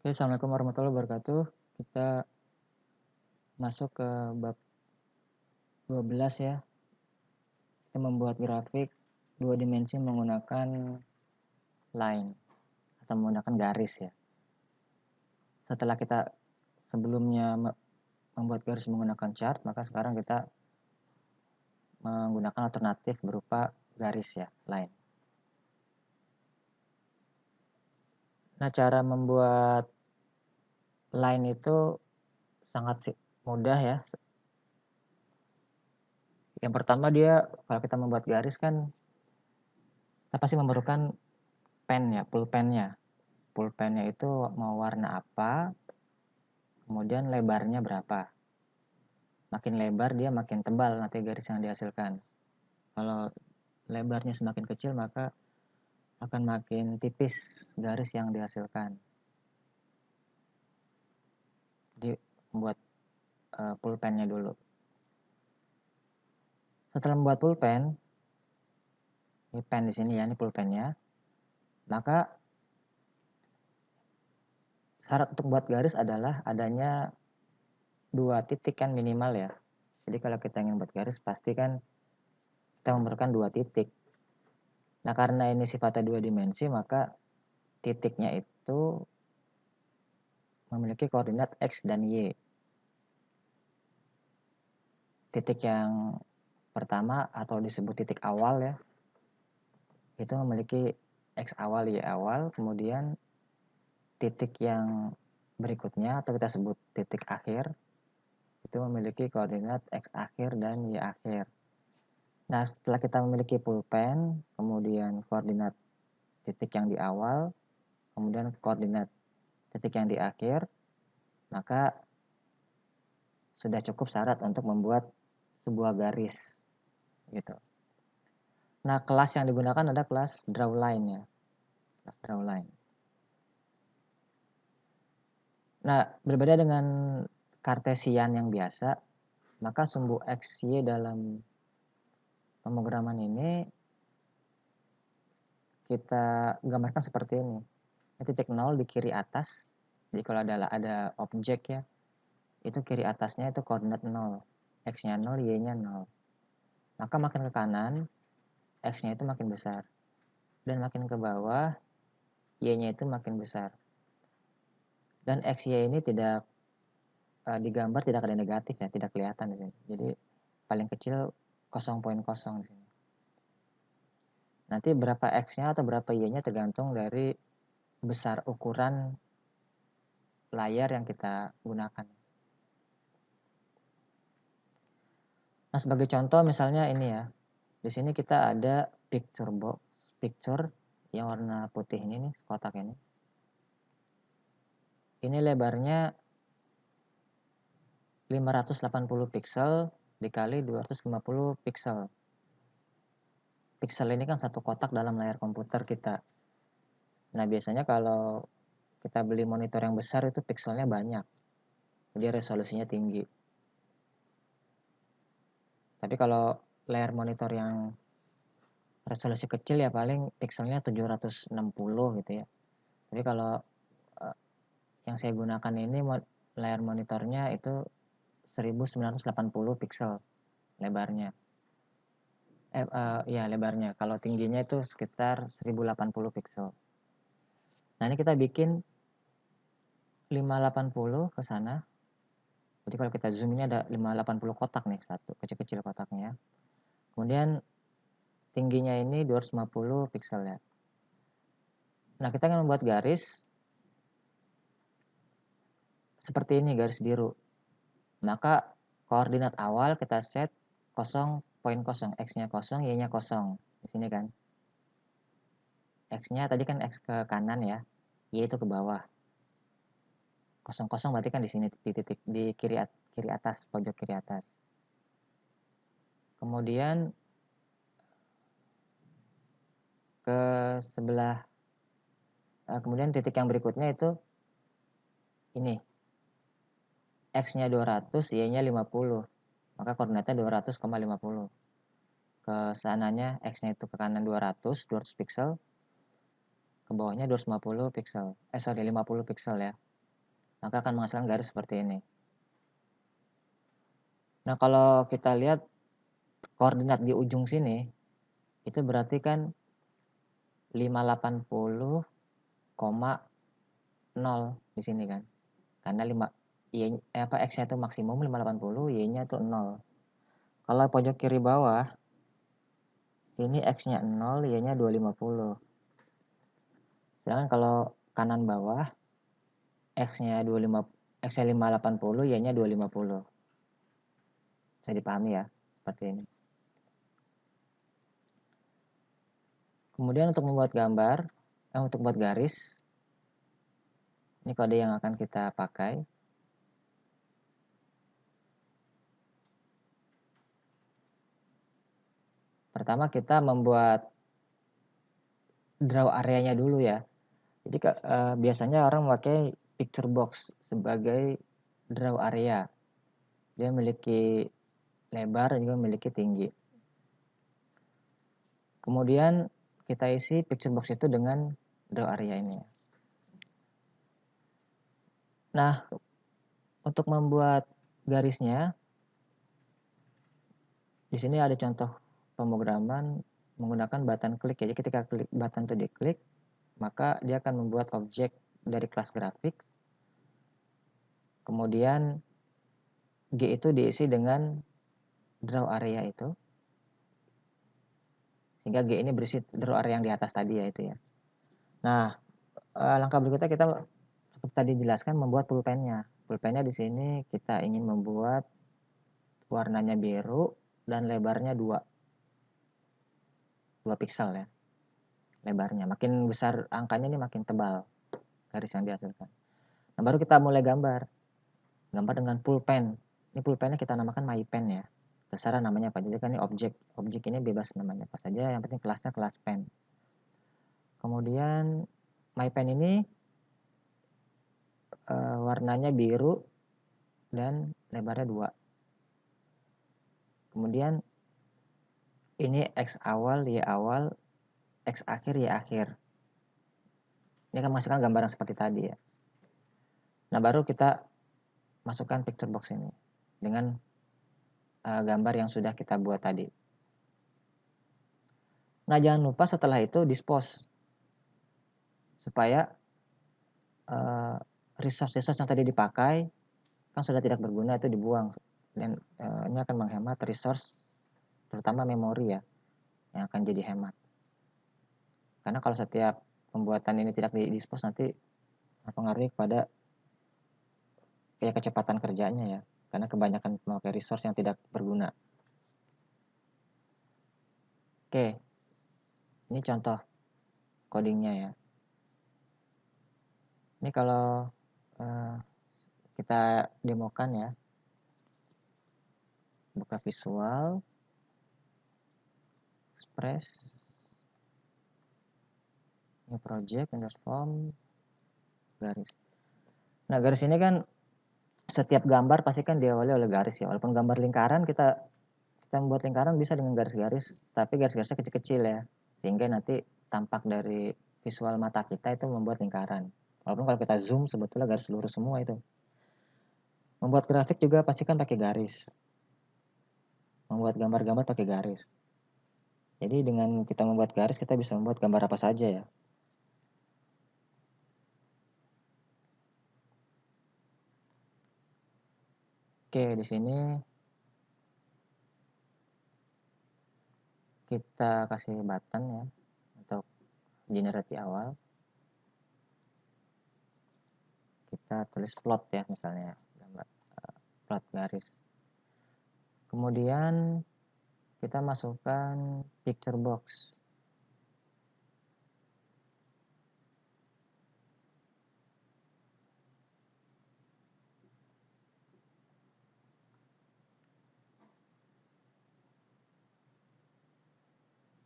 Oke, Assalamualaikum warahmatullahi wabarakatuh. Kita masuk ke bab 12 ya. Kita membuat grafik dua dimensi menggunakan line atau menggunakan garis ya. Setelah kita sebelumnya membuat garis menggunakan chart, maka sekarang kita menggunakan alternatif berupa garis ya, line. Nah, cara membuat line itu sangat mudah ya. Yang pertama dia kalau kita membuat garis kan kita pasti memerlukan pen ya, pulpennya. Pulpennya itu mau warna apa, kemudian lebarnya berapa. Makin lebar dia makin tebal nanti garis yang dihasilkan. Kalau lebarnya semakin kecil maka akan makin tipis garis yang dihasilkan. Jadi membuat pulpennya dulu. Setelah membuat pulpen, ini pen di sini ya, ini pulpennya. Maka syarat untuk buat garis adalah adanya dua titik kan minimal ya. Jadi kalau kita ingin buat garis pasti kan kita memerlukan dua titik. Nah, karena ini sifatnya dua dimensi, maka titiknya itu memiliki koordinat X dan Y. Titik yang pertama atau disebut titik awal ya, itu memiliki X awal, Y awal, kemudian titik yang berikutnya atau kita sebut titik akhir, itu memiliki koordinat X akhir dan Y akhir. Nah, setelah kita memiliki pulpen, kemudian koordinat titik yang di awal, kemudian koordinat titik yang di akhir, maka sudah cukup syarat untuk membuat sebuah garis gitu. Nah, kelas yang digunakan adalah kelas drawline ya. Kelas drawline. Nah, berbeda dengan kartesian yang biasa, maka sumbu X, Y dalam pemrograman ini kita gambarkan seperti ini. Ini titik 0 di kiri atas. Jadi kalau ada objek ya, itu kiri atasnya itu koordinat 0. X-nya 0, Y-nya 0. Maka makin ke kanan, X-nya itu makin besar. Dan makin ke bawah, Y-nya itu makin besar. Dan X, Y ini tidak digambar tidak ada negatif ya, tidak kelihatan di sini. Jadi paling kecil 0,0 di sini. Nanti berapa X-nya atau berapa Y-nya tergantung dari besar ukuran layar yang kita gunakan. Nah, sebagai contoh misalnya ini ya. Di sini kita ada picture box, picture yang warna putih ini nih, kotak ini. Ini lebarnya 580 pixel dikali 250 pixel. Pixel ini kan satu kotak dalam layar komputer kita. Nah, biasanya kalau kita beli monitor yang besar itu pixelnya banyak. Jadi resolusinya tinggi. Tapi kalau layar monitor yang resolusi kecil ya paling pixelnya 760 gitu ya. Tapi kalau yang saya gunakan ini layar monitornya itu 1980 pixel lebarnya. Ya lebarnya. Kalau tingginya itu sekitar 1080 pixel. Nah, ini kita bikin 580 ke sana. Jadi kalau kita zoom ini ada 580 kotak nih, satu kecil-kecil kotaknya. Kemudian tingginya ini 250 pixel ya. Nah, kita akan membuat garis seperti ini, garis biru. Maka koordinat awal kita set 0,0, X-nya 0, Y-nya 0. Di sini kan. X-nya tadi kan X ke kanan ya, Y itu ke bawah. 0,0 berarti kan di sini di titik di kiri atas, pojok kiri atas. Kemudian ke sebelah kemudian titik yang berikutnya itu ini. X-nya 200, Y-nya 50. Maka koordinatnya 200,50. Ke sananya X-nya itu ke kanan 200 pixel. Ke bawahnya 250 pixel. 50 pixel ya. maka akan menghasilkan garis seperti ini. Nah, kalau kita lihat koordinat di ujung sini, itu berarti kan 580,0 di sini kan. Karena X-nya itu maksimum 580, Y-nya itu 0. Kalau pojok kiri bawah, ini X-nya 0, Y-nya 250. Sedangkan kalau kanan bawah, X-nya 580, Y-nya 250. Bisa dipahami ya, seperti ini. Kemudian untuk membuat untuk membuat garis, ini kode yang akan kita pakai. Pertama kita membuat draw area-nya dulu ya. Jadi biasanya orang memakai picture box sebagai draw area. Dia memiliki lebar dan juga memiliki tinggi. Kemudian kita isi picture box itu dengan draw area ini. Nah, untuk membuat garisnya, di sini ada contoh pemrograman menggunakan button klik ya. Jadi ketika klik button itu diklik, maka dia akan membuat objek dari kelas grafik. Kemudian G itu diisi dengan draw area itu. Sehingga G ini berisi draw area yang di atas tadi ya itu ya. Nah, langkah berikutnya kita seperti tadi jelaskan membuat pulpennya. Pulpennya di sini kita ingin membuat warnanya biru dan lebarnya 2 pixel ya. Lebarnya makin besar angkanya ini makin tebal garis yang dihasilkan. Nah, baru kita mulai gambar dengan pulpen. Ini pulpennya kita namakan mypen ya. Terserah namanya apa aja kan, ini objek ini bebas namanya apa saja, yang penting kelasnya kelas pen. Kemudian mypen ini warnanya biru dan lebarnya 2. Kemudian ini X awal, Y awal, X akhir, Y akhir. Ini akan menghasilkan gambaran seperti tadi ya. Nah, baru kita masukkan picture box ini dengan gambar yang sudah kita buat tadi. Nah, jangan lupa setelah itu dispose. Supaya resource yang tadi dipakai kan sudah tidak berguna, itu dibuang. Dan ini akan menghemat resource, terutama memori ya, yang akan jadi hemat. Karena kalau setiap pembuatan ini tidak di-dispose nanti mempengaruhi kepada kecepatan kerjanya ya, karena kebanyakan memakai resource yang tidak berguna. Oke, ini contoh codingnya ya. Ini kalau kita demokan ya, buka visual, express, new project, Windows Form, garis. Nah, garis ini kan setiap gambar pasti kan diawali oleh garis ya. Walaupun gambar lingkaran kita membuat lingkaran bisa dengan garis-garis, tapi garis-garisnya kecil-kecil ya. Sehingga nanti tampak dari visual mata kita itu membuat lingkaran. Walaupun kalau kita zoom sebetulnya garis lurus semua itu. Membuat grafik juga pasti kan pakai garis. Membuat gambar-gambar pakai garis. Jadi dengan kita membuat garis kita bisa membuat gambar apa saja ya. Oke, di sini kita kasih button ya untuk generate di awal. Kita tulis plot ya misalnya, plot garis. Kemudian kita masukkan picture box.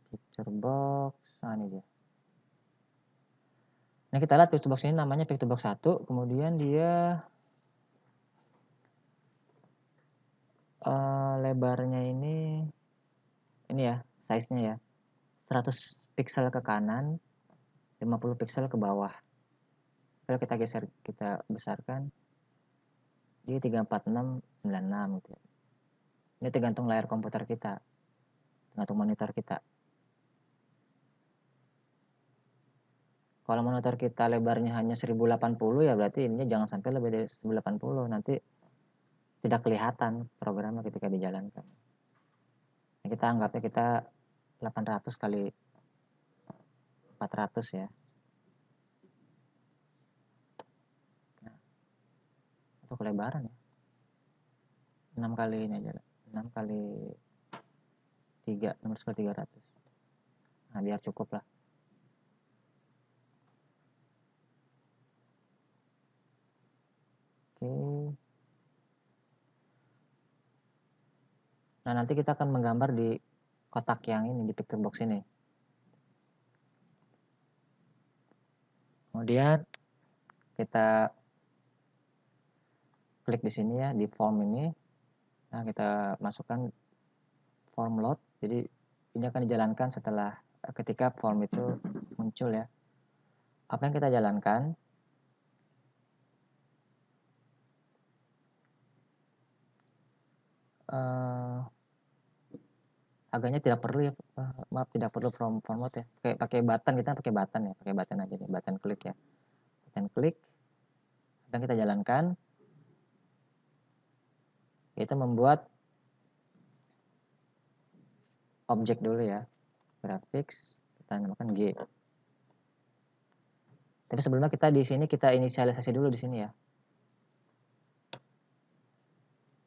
Picture box, nah ini dia. Nah, kita lihat picture box ini namanya picture box 1, kemudian dia lebarnya ini ya, size-nya ya. 100 pixel ke kanan, 50 pixel ke bawah. Kalau kita geser, kita besarkan. di 34696 gitu ya. Ini tergantung layar komputer kita, tergantung monitor kita. Kalau monitor kita lebarnya hanya 1080 ya berarti ininya jangan sampai lebih dari 1080, nanti tidak kelihatan programnya ketika dijalankan. Nah, kita anggapnya kita 800 kali 400 ya. Nah, itu kelebaran ya. 6 kali ini aja lah. 6 kali 3, 600 kali 300. Nah, biar cukup lah. Oke. Nah, nanti kita akan menggambar di kotak yang ini, di picture box ini. Kemudian kita klik di sini ya, di form ini. Nah, kita masukkan form load. Jadi ini akan dijalankan setelah ketika form itu muncul ya. Apa yang kita jalankan? Agaknya tidak perlu ya, maaf, tidak perlu form load ya. Kayak pakai button, kita pakai button ya, pakai button aja nih, button klik ya. Button klik. Apa yang kita jalankan? Yaitu membuat objek dulu ya. Graphics, kita namakan G. Tapi sebelumnya kita di sini kita inisialisasi dulu di sini ya.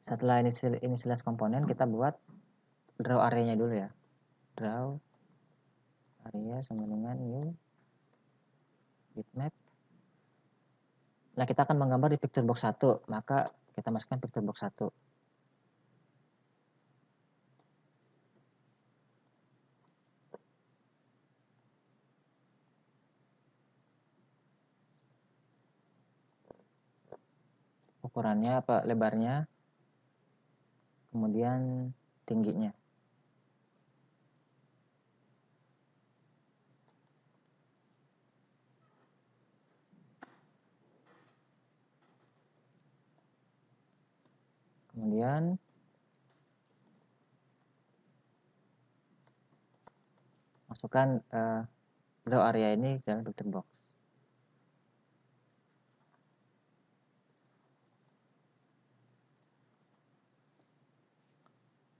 Setelah inisialisasi komponen, kita buat draw area-nya dulu ya. Draw area sama dengan new bitmap. Nah, kita akan menggambar di picture box 1, maka kita masukkan picture box 1. Ukurannya apa, lebarnya, kemudian tingginya. Kemudian masukkan draw area ini dalam picture box.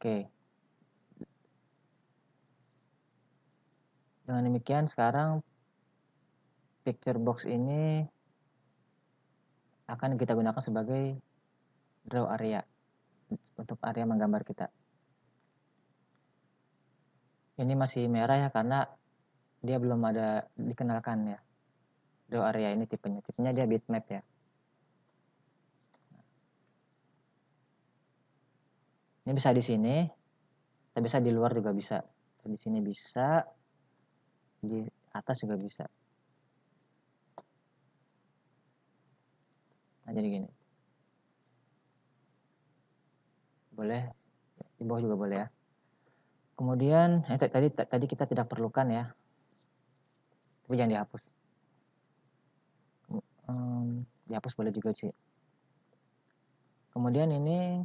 Oke. Dengan demikian sekarang picture box ini akan kita gunakan sebagai draw area untuk area menggambar kita. Ini masih merah ya karena dia belum ada dikenalkan ya. Draw area ini tipenya dia bitmap ya. Ini bisa di sini, bisa di luar juga bisa. Di sini bisa, di atas juga bisa. Nah, jadi gini. Boleh, di bawah juga boleh ya. Kemudian tadi kita tidak perlukan ya, tapi jangan dihapus. Dihapus boleh juga sih. Kemudian ini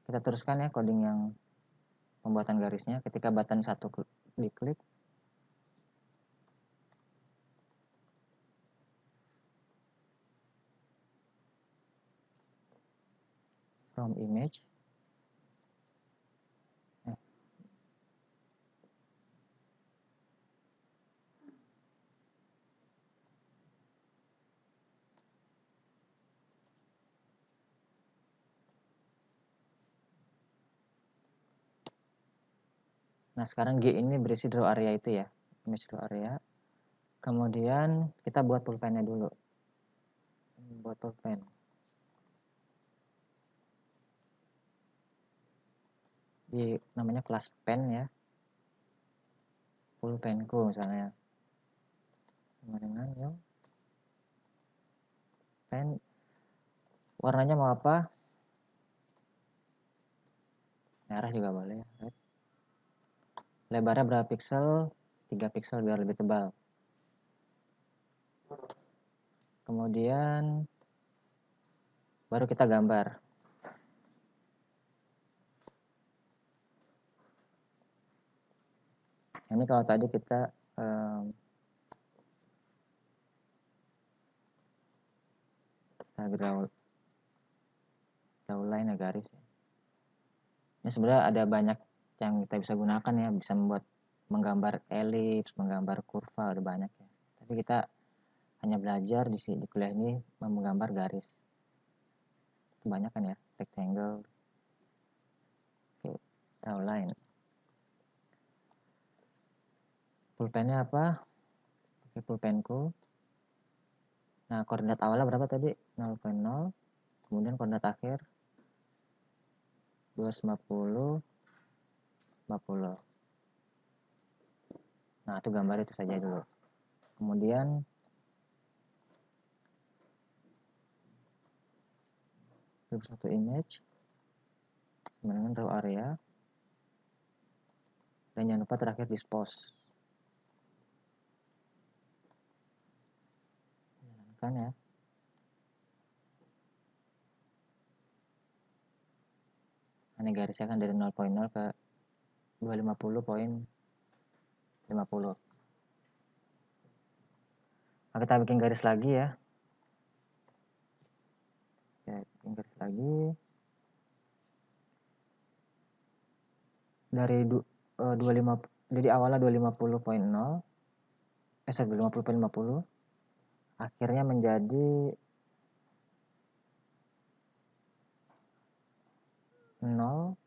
kita teruskan ya coding yang pembuatan garisnya. Ketika button 1 diklik, from image, nah sekarang G ini berisi draw area itu ya, image draw area. Kemudian kita buat pulpen-nya dulu. Buat pulpen. Di namanya kelas pen ya. Pulpenku misalnya. Sama dengan yang pen. Warnanya mau apa? Merah juga boleh. Red. Lebarnya berapa pixel? 3 pixel biar lebih tebal. Kemudian baru kita gambar. Ini kalau tadi kita draw line ya, garis ya. Ini sebenarnya ada banyak yang kita bisa gunakan ya, bisa menggambar elips, menggambar kurva, ada banyak ya. Tapi kita hanya belajar di kuliah ini menggambar garis. Kebanyakan ya, rectangle. Oke, draw line. Pulpennya apa? Pakai pulpenku. Nah, koordinat awalnya berapa tadi? 0,0. Kemudian koordinat akhir 250, 50. Nah, itu gambar itu saja dulu. Kemudian satu image dengan raw area. Dan jangan lupa terakhir dispose. Jalankan ya. Ini garisnya kan dari 0,0 ke 250.50. Nah, kita bikin garis lagi ya. Oke, bikin garis lagi. Dari 25, jadi awalnya 250.0, 250.50. Akhirnya menjadi 0,50.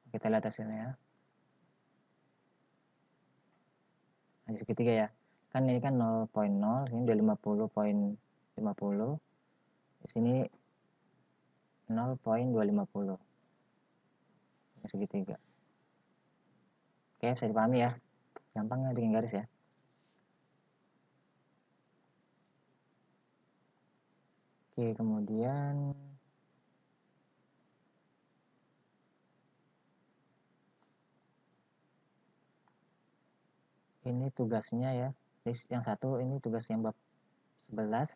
Kita lihat hasilnya ya. Nah, segitiga ya. Kan ini kan 0,0, ini udah 50.50. Di sini 0,250. Ini segitiga. Oke, bisa dipahami ya. Gampang ya bikin garis ya. Oke, kemudian ini tugasnya ya. Yang satu ini tugas yang bab 11.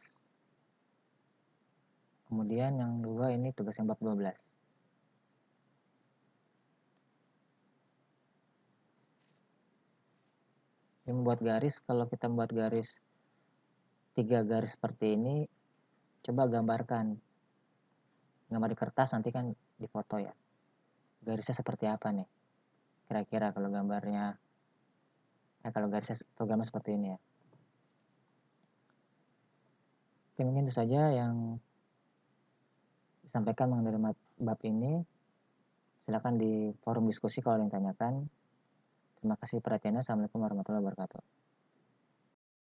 Kemudian yang dua ini tugas yang bab 12. Ini membuat garis, kalau kita membuat garis 3 garis seperti ini, coba gambarkan. Gambar di kertas, nanti kan di foto ya. Garisnya seperti apa nih? Kira-kira kalau gambarnya, kalau garisnya programnya seperti ini ya. Oke, mungkin itu saja yang disampaikan mengenai bab ini. Silakan di forum diskusi kalau ada yang tanyakan. Terima kasih perhatiannya. Assalamualaikum warahmatullahi wabarakatuh.